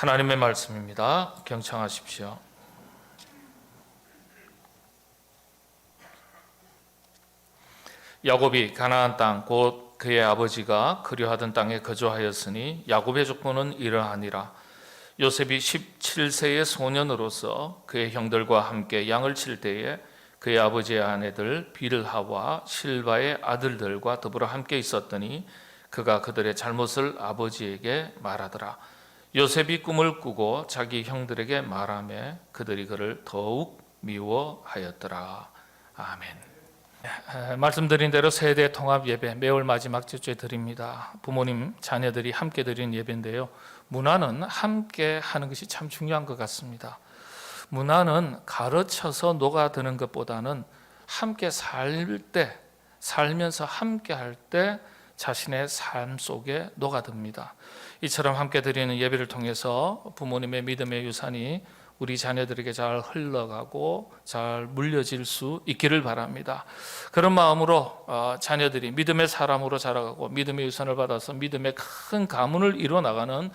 하나님의 말씀입니다. 경청하십시오. 야곱이 가나안 땅 곧 그의 아버지가 그리하던 땅에 거주하였으니 야곱의 조건은 이러하니라. 요셉이 17세의 소년으로서 그의 형들과 함께 양을 칠 때에 그의 아버지의 아내들 빌하와 실바의 아들들과 더불어 함께 있었더니 그가 그들의 잘못을 아버지에게 말하더라. 요셉이 꿈을 꾸고 자기 형들에게 말하며 그들이 그를 더욱 미워하였더라. 아멘. 말씀드린 대로 세대 통합 예배 매월 마지막 주에 드립니다. 부모님, 자녀들이 함께 드리는 예배인데요. 문화는 함께 하는 것이 참 중요한 것 같습니다. 문화는 가르쳐서 녹아드는 것보다는 함께 살면서 함께 할 때 자신의 삶 속에 녹아듭니다. 이처럼 함께 드리는 예배를 통해서 부모님의 믿음의 유산이 우리 자녀들에게 잘 흘러가고 잘 물려질 수 있기를 바랍니다. 그런 마음으로 자녀들이 믿음의 사람으로 자라가고 믿음의 유산을 받아서 믿음의 큰 가문을 이뤄나가는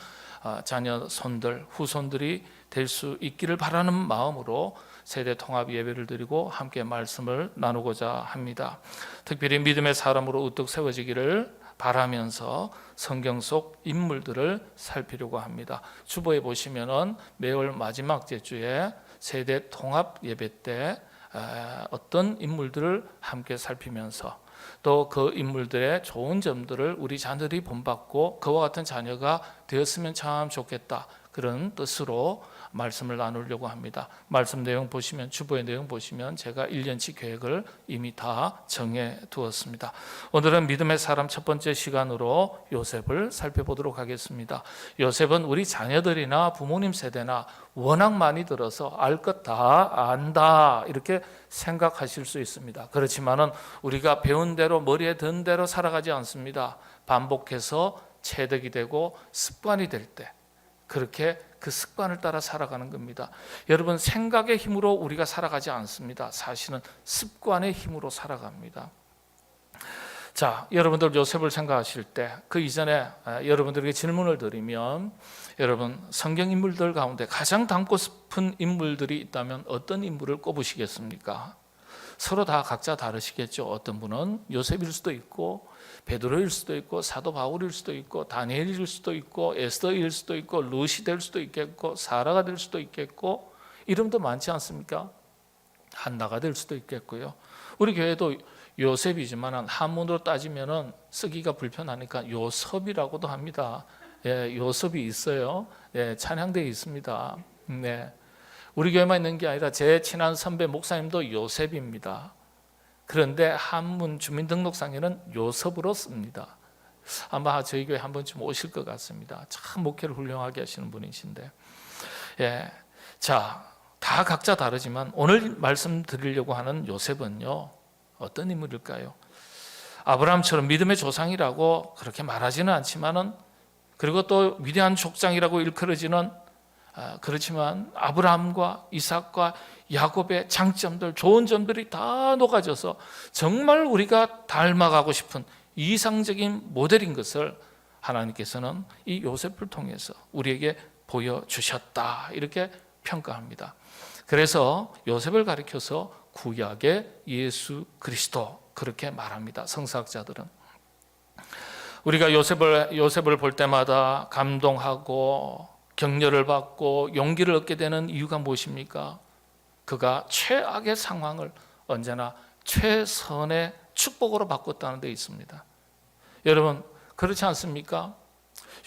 자녀 손들, 후손들이 될 수 있기를 바라는 마음으로 세대 통합 예배를 드리고 함께 말씀을 나누고자 합니다. 특별히 믿음의 사람으로 우뚝 세워지기를 바라면서 성경 속 인물들을 살피려고 합니다. 주보에 보시면은 매월 마지막 주에 세대 통합 예배 때 어떤 인물들을 함께 살피면서 또 그 인물들의 좋은 점들을 우리 자녀들이 본받고 그와 같은 자녀가 되었으면 참 좋겠다, 그런 뜻으로 말씀을 나누려고 합니다. 말씀 내용 보시면, 주보의 내용 보시면 제가 1년치 계획을 이미 다 정해 두었습니다. 오늘은 믿음의 사람 첫 번째 시간으로 요셉을 살펴보도록 하겠습니다. 요셉은 우리 자녀들이나 부모님 세대나 워낙 많이 들어서 알 것 다 안다 이렇게 생각하실 수 있습니다. 그렇지만은 우리가 배운 대로 머리에 든 대로 살아가지 않습니다. 반복해서 체득이 되고 습관이 될 때 그렇게 그 습관을 따라 살아가는 겁니다. 여러분, 생각의 힘으로 우리가 살아가지 않습니다. 사실은 습관의 힘으로 살아갑니다. 자, 여러분들 요셉을 생각하실 때 그 이전에 여러분들에게 질문을 드리면, 여러분 성경 인물들 가운데 가장 닮고 싶은 인물들이 있다면 어떤 인물을 꼽으시겠습니까? 서로 다 각자 다르시겠죠. 어떤 분은 요셉일 수도 있고 베드로일 수도 있고 사도 바울일 수도 있고 다니엘일 수도 있고 에스더일 수도 있고 루시 될 수도 있겠고 사라가 될 수도 있겠고, 이름도 많지 않습니까? 한나가 될 수도 있겠고요. 우리 교회도 요셉이지만 한문으로 따지면은 쓰기가 불편하니까 요섭이라고도 합니다. 예, 요섭이 있어요. 예, 찬양대에 있습니다. 네. 우리 교회만 있는 게 아니라 제 친한 선배 목사님도 요셉입니다. 그런데 한문 주민등록상에는 요섭으로 씁니다. 아마 저희 교회 한 번쯤 오실 것 같습니다. 참 목회를 훌륭하게 하시는 분이신데, 예, 자, 다 각자 다르지만 오늘 말씀드리려고 하는 요셉은요, 어떤 인물일까요? 아브라함처럼 믿음의 조상이라고 그렇게 말하지는 않지만은, 그리고 또 위대한 족장이라고 일컬어지는, 그렇지만 아브라함과 이삭과 야곱의 장점들, 좋은 점들이 다 녹아져서 정말 우리가 닮아가고 싶은 이상적인 모델인 것을 하나님께서는 이 요셉을 통해서 우리에게 보여주셨다, 이렇게 평가합니다. 그래서 요셉을 가리켜서 구약의 예수 그리스도, 그렇게 말합니다. 성서학자들은. 우리가 요셉을 볼 때마다 감동하고 격려를 받고 용기를 얻게 되는 이유가 무엇입니까? 그가 최악의 상황을 언제나 최선의 축복으로 바꿨다는 데 있습니다. 여러분, 그렇지 않습니까?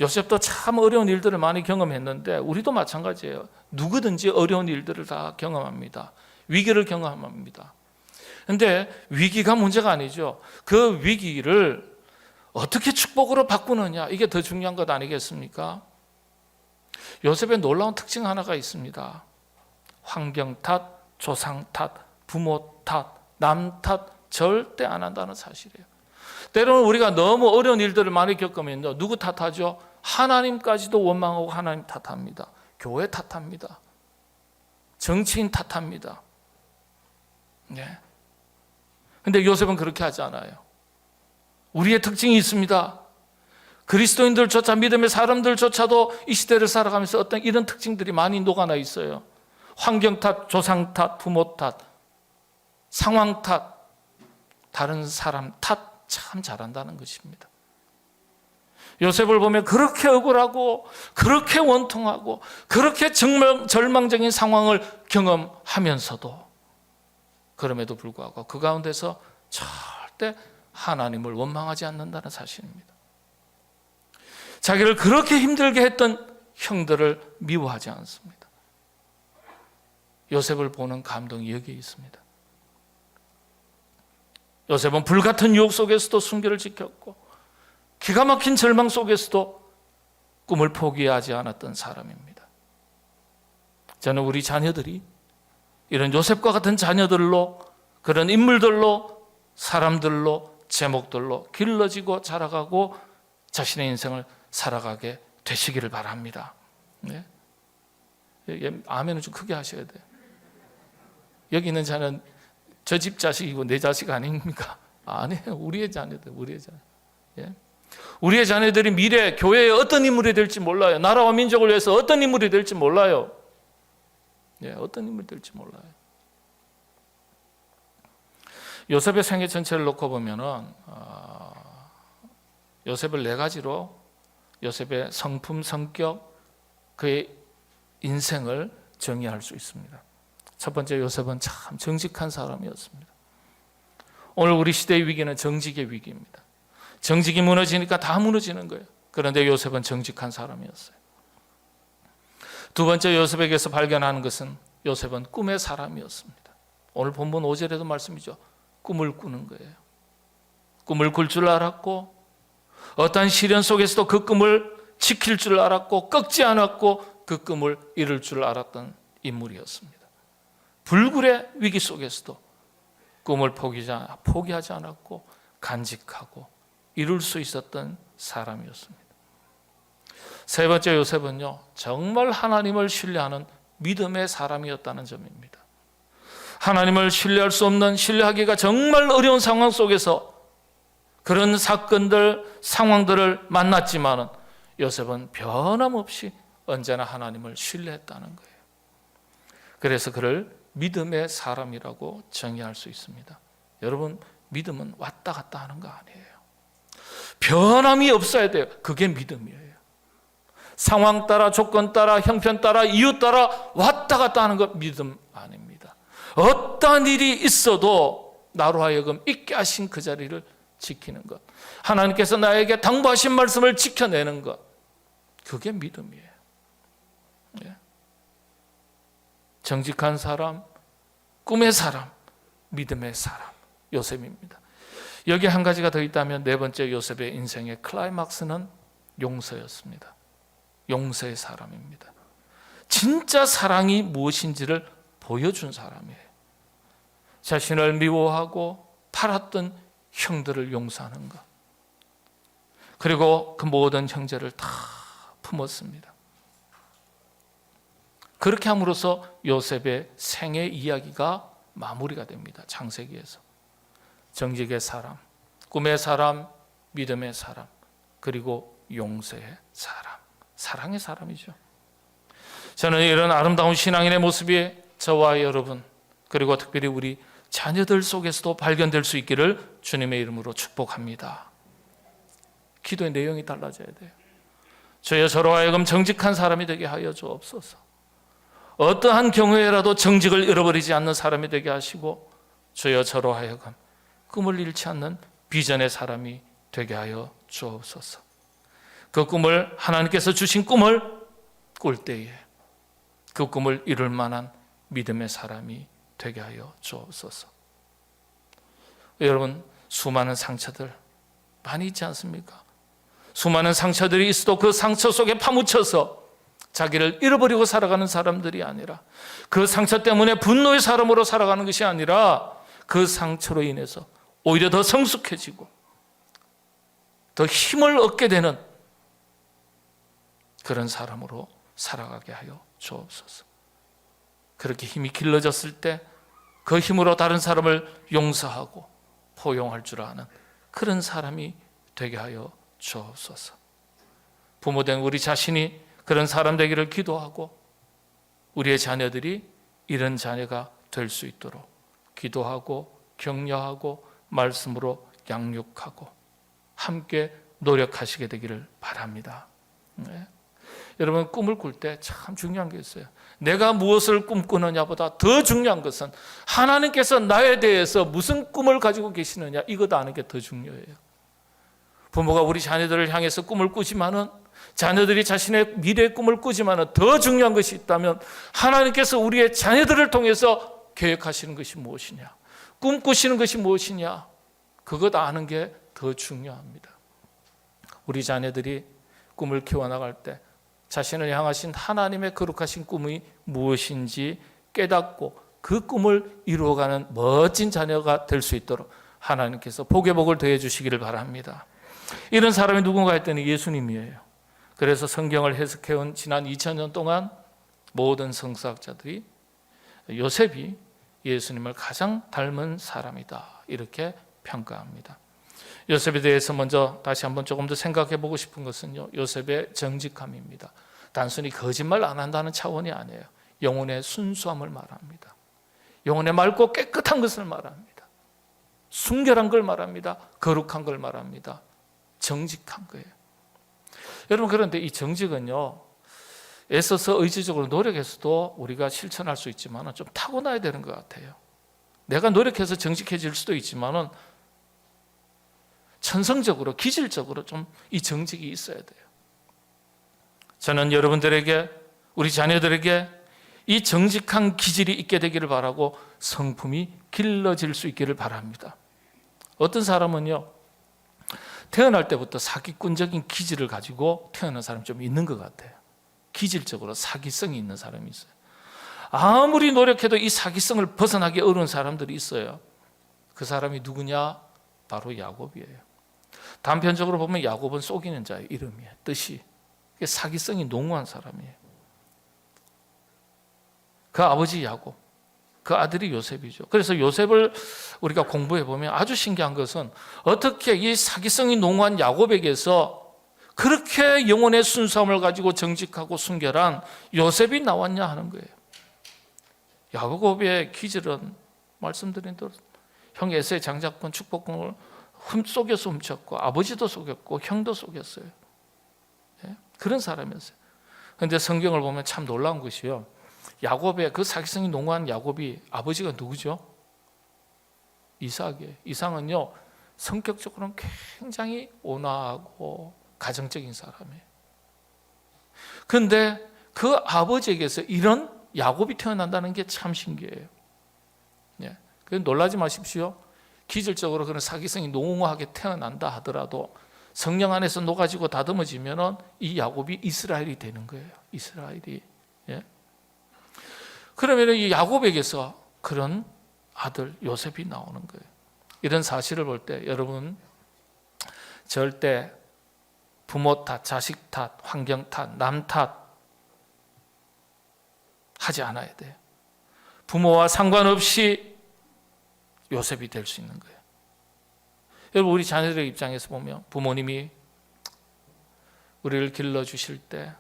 요셉도 참 어려운 일들을 많이 경험했는데 우리도 마찬가지예요. 누구든지 어려운 일들을 다 경험합니다. 위기를 경험합니다. 그런데 위기가 문제가 아니죠. 그 위기를 어떻게 축복으로 바꾸느냐, 이게 더 중요한 것 아니겠습니까? 요셉의 놀라운 특징 하나가 있습니다. 환경 탓, 조상 탓, 부모 탓, 남 탓 절대 안 한다는 사실이에요. 때로는 우리가 너무 어려운 일들을 많이 겪으면 누구 탓하죠? 하나님까지도 원망하고 하나님 탓합니다. 교회 탓합니다. 정치인 탓합니다. 네. 근데 요셉은 그렇게 하지 않아요. 우리의 특징이 있습니다. 그리스도인들조차, 믿음의 사람들조차도 이 시대를 살아가면서 어떤 이런 특징들이 많이 녹아나 있어요. 환경 탓, 조상 탓, 부모 탓, 상황 탓, 다른 사람 탓 참 잘한다는 것입니다. 요셉을 보면 그렇게 억울하고 그렇게 원통하고 그렇게 절망적인 상황을 경험하면서도 그럼에도 불구하고 그 가운데서 절대 하나님을 원망하지 않는다는 사실입니다. 자기를 그렇게 힘들게 했던 형들을 미워하지 않습니다. 요셉을 보는 감동이 여기에 있습니다. 요셉은 불같은 유혹 속에서도 순결을 지켰고 기가 막힌 절망 속에서도 꿈을 포기하지 않았던 사람입니다. 저는 우리 자녀들이 이런 요셉과 같은 자녀들로, 그런 인물들로, 사람들로, 제목들로 길러지고 자라가고 자신의 인생을 살아가게 되시기를 바랍니다. 네? 아멘은 좀 크게 하셔야 돼요. 여기 있는 자는 저 집 자식이고 내 자식 아닙니까? 아니에요. 우리의 자녀들, 우리의 자녀. 예? 우리의 자녀들이 미래 교회에 어떤 인물이 될지 몰라요. 나라와 민족을 위해서 어떤 인물이 될지 몰라요. 예, 어떤 인물이 될지 몰라요. 요셉의 생애 전체를 놓고 보면은 요셉을 네 가지로 요셉의 성품, 성격, 그의 인생을 정의할 수 있습니다. 첫 번째, 요셉은 참 정직한 사람이었습니다. 오늘 우리 시대의 위기는 정직의 위기입니다. 정직이 무너지니까 다 무너지는 거예요. 그런데 요셉은 정직한 사람이었어요. 두 번째, 요셉에게서 발견하는 것은 요셉은 꿈의 사람이었습니다. 오늘 본문 5절에도 말씀이죠. 꿈을 꾸는 거예요. 꿈을 꿀 줄 알았고 어떠한 시련 속에서도 그 꿈을 지킬 줄 알았고 꺾지 않았고 그 꿈을 이룰 줄 알았던 인물이었습니다. 불굴의 위기 속에서도 꿈을 포기하지 않았고 간직하고 이룰 수 있었던 사람이었습니다. 세 번째, 요셉은요, 정말 하나님을 신뢰하는 믿음의 사람이었다는 점입니다. 하나님을 신뢰할 수 없는, 신뢰하기가 정말 어려운 상황 속에서 그런 사건들, 상황들을 만났지만은 요셉은 변함없이 언제나 하나님을 신뢰했다는 거예요. 그래서 그를 믿음의 사람이라고 정의할 수 있습니다. 여러분, 믿음은 왔다 갔다 하는 거 아니에요. 변함이 없어야 돼요. 그게 믿음이에요. 상황 따라, 조건 따라, 형편 따라, 이유 따라 왔다 갔다 하는 거 믿음 아닙니다. 어떠한 일이 있어도 나로 하여금 있게 하신 그 자리를 지키는 것, 하나님께서 나에게 당부하신 말씀을 지켜내는 것, 그게 믿음이에요. 예. 정직한 사람, 꿈의 사람, 믿음의 사람, 요셉입니다. 여기 한 가지가 더 있다면 네 번째, 요셉의 인생의 클라이막스는 용서였습니다. 용서의 사람입니다. 진짜 사랑이 무엇인지를 보여준 사람이에요. 자신을 미워하고 팔았던 형들을 용서하는 것, 그리고 그 모든 형제를 다 품었습니다. 그렇게 함으로써 요셉의 생애 이야기가 마무리가 됩니다. 창세기에서 정직의 사람, 꿈의 사람, 믿음의 사람, 그리고 용서의 사람, 사랑의 사람이죠. 저는 이런 아름다운 신앙인의 모습이 저와 여러분, 그리고 특별히 우리 자녀들 속에서도 발견될 수 있기를 주님의 이름으로 축복합니다. 기도의 내용이 달라져야 돼요. 주여, 저로 하여금 정직한 사람이 되게 하여 주옵소서. 어떠한 경우에라도 정직을 잃어버리지 않는 사람이 되게 하시고, 주여, 저로 하여금 꿈을 잃지 않는 비전의 사람이 되게 하여 주옵소서. 그 꿈을, 하나님께서 주신 꿈을 꿀 때에 그 꿈을 이룰 만한 믿음의 사람이 되게 하여 주옵소서. 여러분, 수많은 상처들 많이 있지 않습니까? 수많은 상처들이 있어도 그 상처 속에 파묻혀서 자기를 잃어버리고 살아가는 사람들이 아니라, 그 상처 때문에 분노의 사람으로 살아가는 것이 아니라 그 상처로 인해서 오히려 더 성숙해지고 더 힘을 얻게 되는 그런 사람으로 살아가게 하여 주옵소서. 그렇게 힘이 길러졌을 때 그 힘으로 다른 사람을 용서하고 포용할 줄 아는 그런 사람이 되게 하여 주옵소서. 부모된 우리 자신이 그런 사람 되기를 기도하고 우리의 자녀들이 이런 자녀가 될 수 있도록 기도하고 격려하고 말씀으로 양육하고 함께 노력하시게 되기를 바랍니다. 네. 여러분, 꿈을 꿀 때 참 중요한 게 있어요. 내가 무엇을 꿈꾸느냐보다 더 중요한 것은 하나님께서 나에 대해서 무슨 꿈을 가지고 계시느냐, 이것 아는 게 더 중요해요. 부모가 우리 자녀들을 향해서 꿈을 꾸지만은, 자녀들이 자신의 미래의 꿈을 꾸지만은 더 중요한 것이 있다면 하나님께서 우리의 자녀들을 통해서 계획하시는 것이 무엇이냐, 꿈꾸시는 것이 무엇이냐, 그것 아는 게 더 중요합니다. 우리 자녀들이 꿈을 키워나갈 때 자신을 향하신 하나님의 거룩하신 꿈이 무엇인지 깨닫고 그 꿈을 이루어가는 멋진 자녀가 될 수 있도록 하나님께서 복의 복을 더해 주시기를 바랍니다. 이런 사람이 누군가 했더니 예수님이에요. 그래서 성경을 해석해온 지난 2000년 동안 모든 성서학자들이 요셉이 예수님을 가장 닮은 사람이다, 이렇게 평가합니다. 요셉에 대해서 먼저 다시 한번 조금 더 생각해 보고 싶은 것은요, 요셉의 정직함입니다. 단순히 거짓말 안 한다는 차원이 아니에요. 영혼의 순수함을 말합니다. 영혼의 맑고 깨끗한 것을 말합니다. 순결한 걸 말합니다. 거룩한 걸 말합니다. 정직한 거예요. 여러분, 그런데 이 정직은요, 애써서 의지적으로 노력해서도 우리가 실천할 수 있지만 좀 타고나야 되는 것 같아요. 내가 노력해서 정직해질 수도 있지만 천성적으로, 기질적으로 좀 이 정직이 있어야 돼요. 저는 여러분들에게, 우리 자녀들에게 이 정직한 기질이 있게 되기를 바라고 성품이 길러질 수 있기를 바랍니다. 어떤 사람은요, 태어날 때부터 사기꾼적인 기질을 가지고 태어난 사람이 좀 있는 것 같아요. 기질적으로 사기성이 있는 사람이 있어요. 아무리 노력해도 이 사기성을 벗어나기 어려운 사람들이 있어요. 그 사람이 누구냐? 바로 야곱이에요. 단편적으로 보면 야곱은 속이는 자의 이름이에요. 뜻이. 사기성이 농후한 사람이에요. 그 아버지 야곱, 그 아들이 요셉이죠. 그래서 요셉을 우리가 공부해 보면 아주 신기한 것은 어떻게 이 사기성이 농후한 야곱에게서 그렇게 영혼의 순수함을 가지고 정직하고 순결한 요셉이 나왔냐 하는 거예요. 야곱의 기질은 말씀드린 대로 형 에서의 장자권 축복권을 속여서 훔쳤고 아버지도 속였고 형도 속였어요. 그런 사람이었어요. 그런데 성경을 보면 참 놀라운 것이요, 야곱의 그 사기성이 농후한 야곱이 아버지가 누구죠? 이삭이에요. 이삭은요, 성격적으로는 굉장히 온화하고 가정적인 사람이에요. 그런데 그 아버지에게서 이런 야곱이 태어난다는 게 참 신기해요. 그래서 놀라지 마십시오. 기질적으로 그런 사기성이 농후하게 태어난다 하더라도 성령 안에서 녹아지고 다듬어지면 이 야곱이 이스라엘이 되는 거예요. 이스라엘이. 그러면 이 야곱에게서 그런 아들 요셉이 나오는 거예요. 이런 사실을 볼 때 여러분, 절대 부모 탓, 자식 탓, 환경 탓, 남 탓 하지 않아야 돼요. 부모와 상관없이 요셉이 될 수 있는 거예요. 여러분, 우리 자녀들의 입장에서 보면 부모님이 우리를 길러주실 때,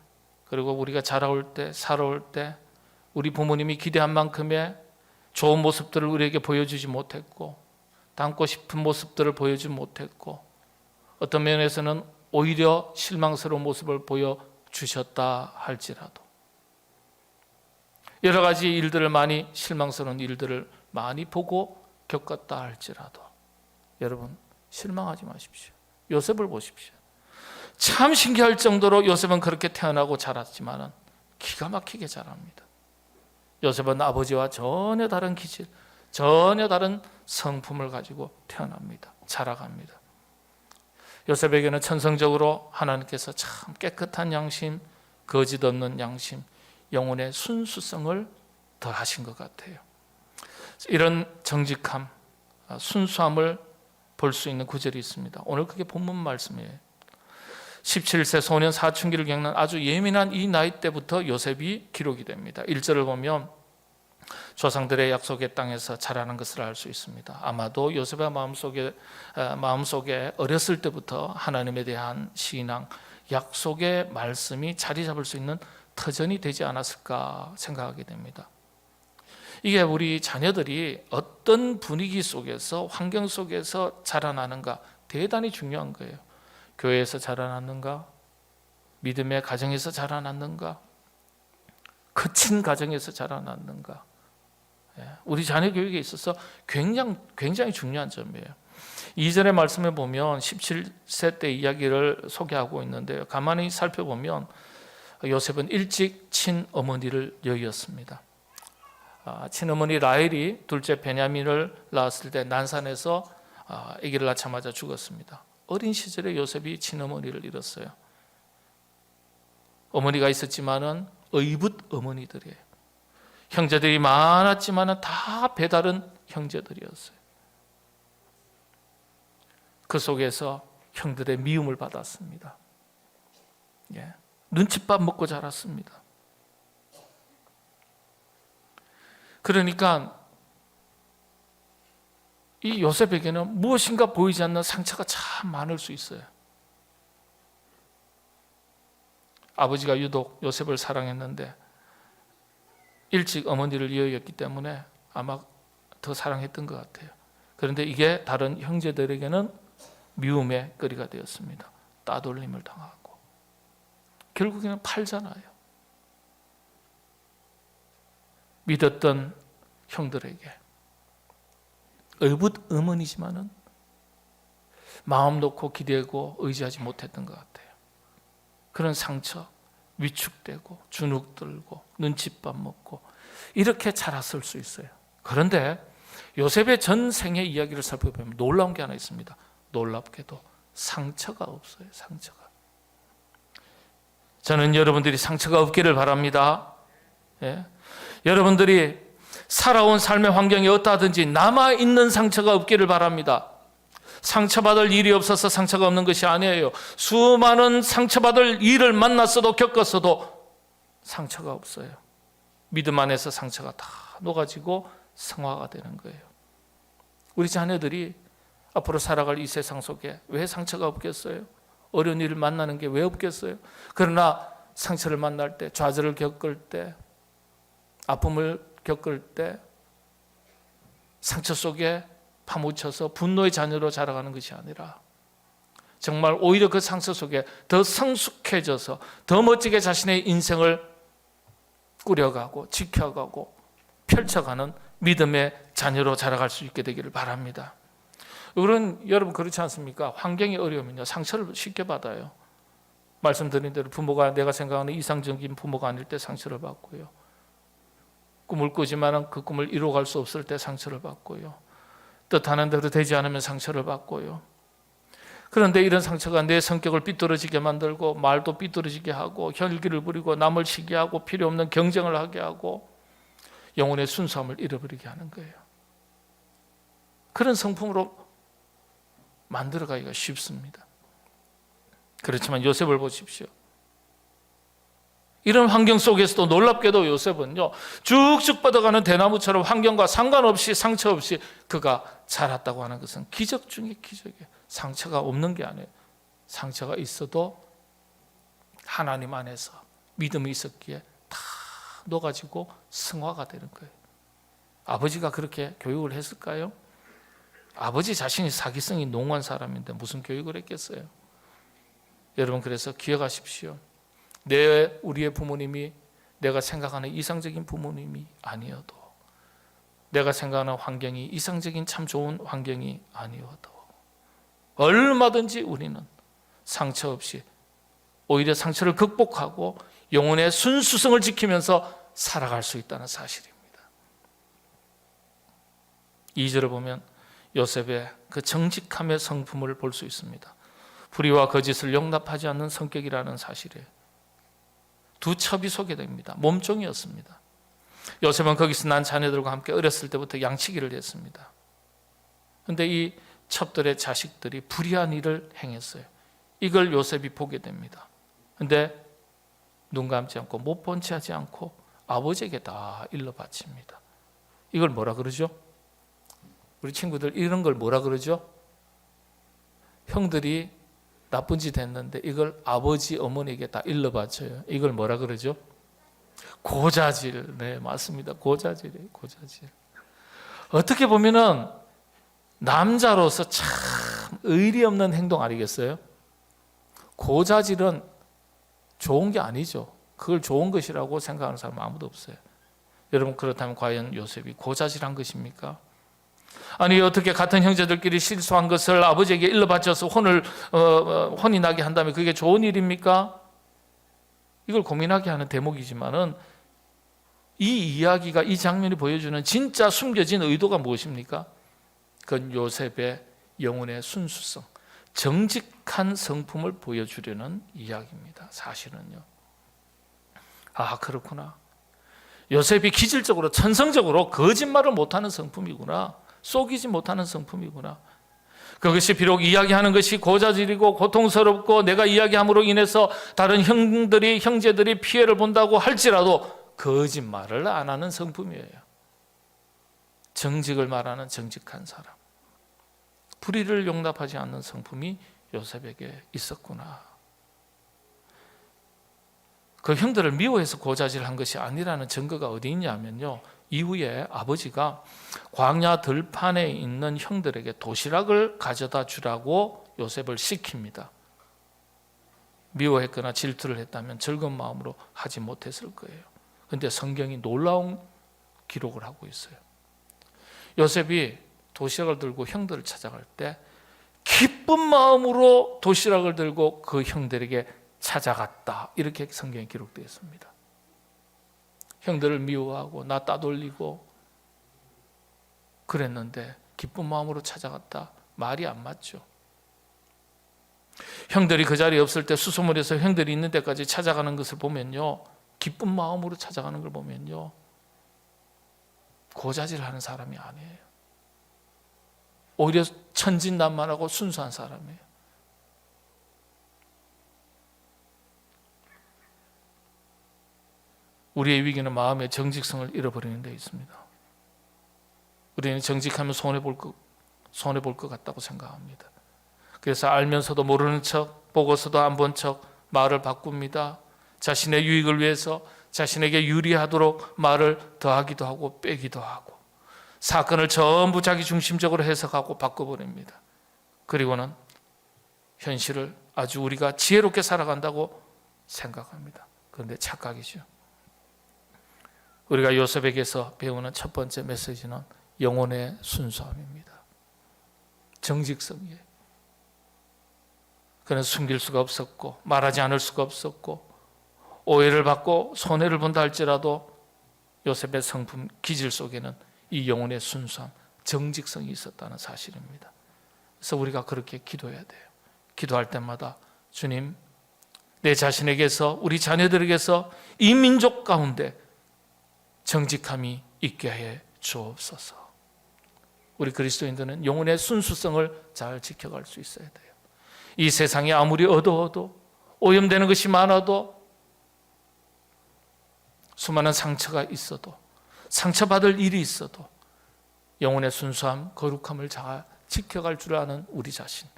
그리고 우리가 자라올 때, 살아올 때 우리 부모님이 기대한 만큼의 좋은 모습들을 우리에게 보여주지 못했고, 닮고 싶은 모습들을 보여주지 못했고, 어떤 면에서는 오히려 실망스러운 모습을 보여주셨다 할지라도, 여러 가지 일들을 많이, 실망스러운 일들을 많이 보고 겪었다 할지라도 여러분, 실망하지 마십시오. 요셉을 보십시오. 참 신기할 정도로 요셉은 그렇게 태어나고 자랐지만 기가 막히게 자랍니다. 요셉은 아버지와 전혀 다른 기질, 전혀 다른 성품을 가지고 태어납니다. 자라갑니다. 요셉에게는 천성적으로 하나님께서 참 깨끗한 양심, 거짓 없는 양심, 영혼의 순수성을 더하신 것 같아요. 이런 정직함, 순수함을 볼 수 있는 구절이 있습니다. 오늘 그게 본문 말씀이에요. 17세 소년 사춘기를 겪는 아주 예민한 이 나이 때부터 요셉이 기록이 됩니다. 1절을 보면 조상들의 약속의 땅에서 자라는 것을 알 수 있습니다. 아마도 요셉의 마음속에 어렸을 때부터 하나님에 대한 신앙, 약속의 말씀이 자리 잡을 수 있는 터전이 되지 않았을까 생각하게 됩니다. 이게 우리 자녀들이 어떤 분위기 속에서, 환경 속에서 자라나는가 대단히 중요한 거예요. 교회에서 자라났는가, 믿음의 가정에서 자라났는가, 거친 가정에서 자라났는가. 우리 자녀 교육에 있어서 굉장히 중요한 점이에요. 2절의 말씀에 보면 17세 때 이야기를 소개하고 있는데요. 가만히 살펴보면 요셉은 일찍 친어머니를 여의었습니다. 친어머니 라헬이 둘째 베냐민을 낳았을 때 난산에서 아기를 낳자마자 죽었습니다. 어린 시절에 요셉이 친어머니를 잃었어요. 어머니가 있었지만은 의붓 어머니들이에요. 형제들이 많았지만은 다 배다른 형제들이었어요. 그 속에서 형들의 미움을 받았습니다. 눈칫밥 먹고 자랐습니다. 그러니까 이 요셉에게는 무엇인가 보이지 않는 상처가 참 많을 수 있어요. 아버지가 유독 요셉을 사랑했는데 일찍 어머니를 이어였기 때문에 아마 더 사랑했던 것 같아요. 그런데 이게 다른 형제들에게는 미움의 거리가 되었습니다. 따돌림을 당하고 결국에는 팔잖아요. 믿었던 형들에게 의붓 어머니지만은 마음 놓고 기대고 의지하지 못했던 것 같아요. 그런 상처, 위축되고 주눅 들고 눈칫밥 먹고 이렇게 자랐을 수 있어요. 그런데 요셉의 전생의 이야기를 살펴보면 놀라운 게 하나 있습니다. 놀랍게도 상처가 없어요. 상처가. 저는 여러분들이 상처가 없기를 바랍니다. 여러분들이 살아온 삶의 환경이 어떠하든지 남아있는 상처가 없기를 바랍니다. 상처받을 일이 없어서 상처가 없는 것이 아니에요. 수많은 상처받을 일을 만났어도 겪었어도 상처가 없어요. 믿음 안에서 상처가 다 녹아지고 성화가 되는 거예요. 우리 자녀들이 앞으로 살아갈 이 세상 속에 왜 상처가 없겠어요? 어려운 일을 만나는 게 왜 없겠어요? 그러나 상처를 만날 때, 좌절을 겪을 때, 아픔을 겪을 때 상처 속에 파묻혀서 분노의 자녀로 자라가는 것이 아니라 정말 오히려 그 상처 속에 더 성숙해져서 더 멋지게 자신의 인생을 꾸려가고 지켜가고 펼쳐가는 믿음의 자녀로 자라갈 수 있게 되기를 바랍니다. 여러분 그렇지 않습니까? 환경이 어려우면요 상처를 쉽게 받아요. 말씀드린 대로 부모가 내가 생각하는 이상적인 부모가 아닐 때 상처를 받고요. 꿈을 꾸지만 그 꿈을 이루어갈 수 없을 때 상처를 받고요. 뜻하는 대로 되지 않으면 상처를 받고요. 그런데 이런 상처가 내 성격을 삐뚤어지게 만들고 말도 삐뚤어지게 하고 혈기를 부리고 남을 시기하고 필요 없는 경쟁을 하게 하고 영혼의 순수함을 잃어버리게 하는 거예요. 그런 성품으로 만들어가기가 쉽습니다. 그렇지만 요셉을 보십시오. 이런 환경 속에서도 놀랍게도 요셉은요 쭉쭉 뻗어가는 대나무처럼 환경과 상관없이 상처 없이 그가 자랐다고 하는 것은 기적 중에 기적이에요. 상처가 없는 게 아니에요. 상처가 있어도 하나님 안에서 믿음이 있었기에 다 녹아지고 성화가 되는 거예요. 아버지가 그렇게 교육을 했을까요? 아버지 자신이 사기성이 농후한 사람인데 무슨 교육을 했겠어요? 여러분 그래서 기억하십시오. 우리의 부모님이 내가 생각하는 이상적인 부모님이 아니어도 내가 생각하는 환경이 이상적인 참 좋은 환경이 아니어도 얼마든지 우리는 상처 없이 오히려 상처를 극복하고 영혼의 순수성을 지키면서 살아갈 수 있다는 사실입니다. 2절을 보면 요셉의 그 정직함의 성품을 볼 수 있습니다. 불의와 거짓을 용납하지 않는 성격이라는 사실이에요. 두 첩이 소개됩니다. 몸종이었습니다. 요셉은 거기서 난 자녀들과 함께 어렸을 때부터 양치기를 했습니다. 그런데 이 첩들의 자식들이 불의한 일을 행했어요. 이걸 요셉이 보게 됩니다. 그런데 눈 감지 않고 못 본 채 하지 않고 아버지에게 다 일러 바칩니다. 이걸 뭐라 그러죠? 우리 친구들 이런 걸 뭐라 그러죠? 형들이 나쁜 짓 했는데 이걸 아버지 어머니에게 다 일러바쳐요. 이걸 뭐라 그러죠? 고자질. 네, 맞습니다. 고자질이에요. 고자질. 어떻게 보면은 남자로서 참 의리 없는 행동 아니겠어요? 고자질은 좋은 게 아니죠. 그걸 좋은 것이라고 생각하는 사람은 아무도 없어요. 여러분, 그렇다면 과연 요셉이 고자질한 것입니까? 아니, 어떻게 같은 형제들끼리 실수한 것을 아버지에게 일러바쳐서 혼이 나게 한다면 그게 좋은 일입니까? 이걸 고민하게 하는 대목이지만은 이 이야기가, 이 장면이 보여주는 진짜 숨겨진 의도가 무엇입니까? 그건 요셉의 영혼의 순수성, 정직한 성품을 보여주려는 이야기입니다. 사실은요. 아, 그렇구나. 요셉이 기질적으로, 천성적으로 거짓말을 못하는 성품이구나. 속이지 못하는 성품이구나. 그것이 비록 이야기하는 것이 고자질이고 고통스럽고 내가 이야기함으로 인해서 다른 형제들이 피해를 본다고 할지라도 거짓말을 안 하는 성품이에요. 정직을 말하는 정직한 사람. 불의를 용납하지 않는 성품이 요셉에게 있었구나. 그 형들을 미워해서 고자질한 것이 아니라는 증거가 어디 있냐면요, 이후에 아버지가 광야 들판에 있는 형들에게 도시락을 가져다 주라고 요셉을 시킵니다. 미워했거나 질투를 했다면 즐거운 마음으로 하지 못했을 거예요. 그런데 성경이 놀라운 기록을 하고 있어요. 요셉이 도시락을 들고 형들을 찾아갈 때 기쁜 마음으로 도시락을 들고 그 형들에게 찾아갔다. 이렇게 성경에 기록되어 있습니다. 형들을 미워하고 나 따돌리고 그랬는데 기쁜 마음으로 찾아갔다. 말이 안 맞죠. 형들이 그 자리에 없을 때 수소문해서 형들이 있는 데까지 찾아가는 것을 보면요, 기쁜 마음으로 찾아가는 걸 보면요, 고자질하는 사람이 아니에요. 오히려 천진난만하고 순수한 사람이에요. 우리의 위기는 마음의 정직성을 잃어버리는 데 있습니다. 우리는 정직하면 손해볼 것 같다고 생각합니다. 그래서 알면서도 모르는 척, 보고서도 안 본 척 말을 바꿉니다. 자신의 유익을 위해서 자신에게 유리하도록 말을 더하기도 하고 빼기도 하고, 사건을 전부 자기 중심적으로 해석하고 바꿔버립니다. 그리고는 현실을 아주 우리가 지혜롭게 살아간다고 생각합니다. 그런데 착각이죠. 우리가 요셉에게서 배우는 첫 번째 메시지는 영혼의 순수함입니다. 정직성이에요. 그는 숨길 수가 없었고 말하지 않을 수가 없었고 오해를 받고 손해를 본다 할지라도 요셉의 성품, 기질 속에는 이 영혼의 순수함, 정직성이 있었다는 사실입니다. 그래서 우리가 그렇게 기도해야 돼요. 기도할 때마다 주님, 내 자신에게서, 우리 자녀들에게서 이 민족 가운데 정직함이 있게 해 주옵소서. 우리 그리스도인들은 영혼의 순수성을 잘 지켜갈 수 있어야 돼요. 이 세상에 아무리 어두워도, 오염되는 것이 많아도, 수많은 상처가 있어도, 상처받을 일이 있어도 영혼의 순수함, 거룩함을 잘 지켜갈 줄 아는 우리 자신,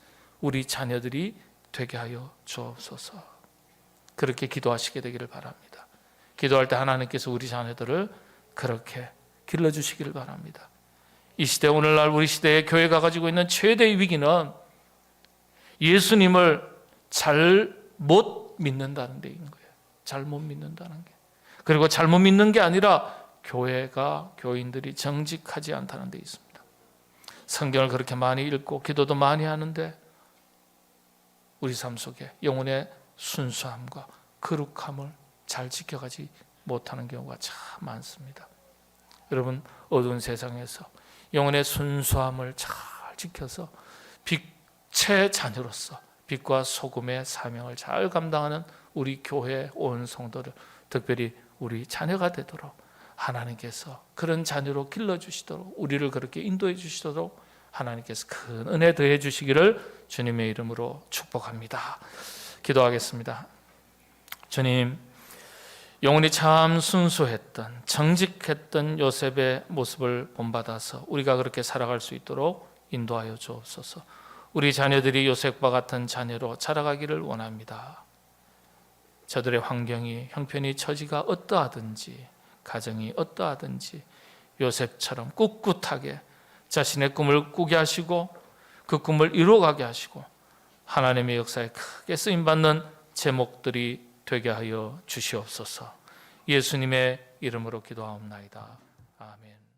우리 자녀들이 되게 하여 주옵소서. 그렇게 기도하시게 되기를 바랍니다. 기도할 때 하나님께서 우리 자녀들을 그렇게 길러주시기를 바랍니다. 이 시대, 오늘날 우리 시대의 교회가 가지고 있는 최대의 위기는 예수님을 잘못 믿는다는 데인 거예요. 잘못 믿는다는 게. 그리고 잘못 믿는 게 아니라 교회가, 교인들이 정직하지 않다는 데 있습니다. 성경을 그렇게 많이 읽고 기도도 많이 하는데 우리 삶 속에 영혼의 순수함과 거룩함을 잘 지켜가지 못하는 경우가 참 많습니다. 여러분, 어두운 세상에서 영혼의 순수함을 잘 지켜서 빛의 자녀로서 빛과 소금의 사명을 잘 감당하는 우리 교회 온 성도들, 특별히 우리 자녀가 되도록 하나님께서 그런 자녀로 길러주시도록, 우리를 그렇게 인도해 주시도록 하나님께서 큰 은혜 더해 주시기를 주님의 이름으로 축복합니다. 기도하겠습니다. 주님, 영혼이 참 순수했던, 정직했던 요셉의 모습을 본받아서 우리가 그렇게 살아갈 수 있도록 인도하여 주옵소서. 우리 자녀들이 요셉과 같은 자녀로 자라가기를 원합니다. 저들의 환경이, 형편이, 처지가 어떠하든지, 가정이 어떠하든지 요셉처럼 꿋꿋하게 자신의 꿈을 꾸게 하시고 그 꿈을 이루어가게 하시고 하나님의 역사에 크게 쓰임받는 제목들이 되게 하여 주시옵소서. 예수님의 이름으로 기도하옵나이다. 아멘.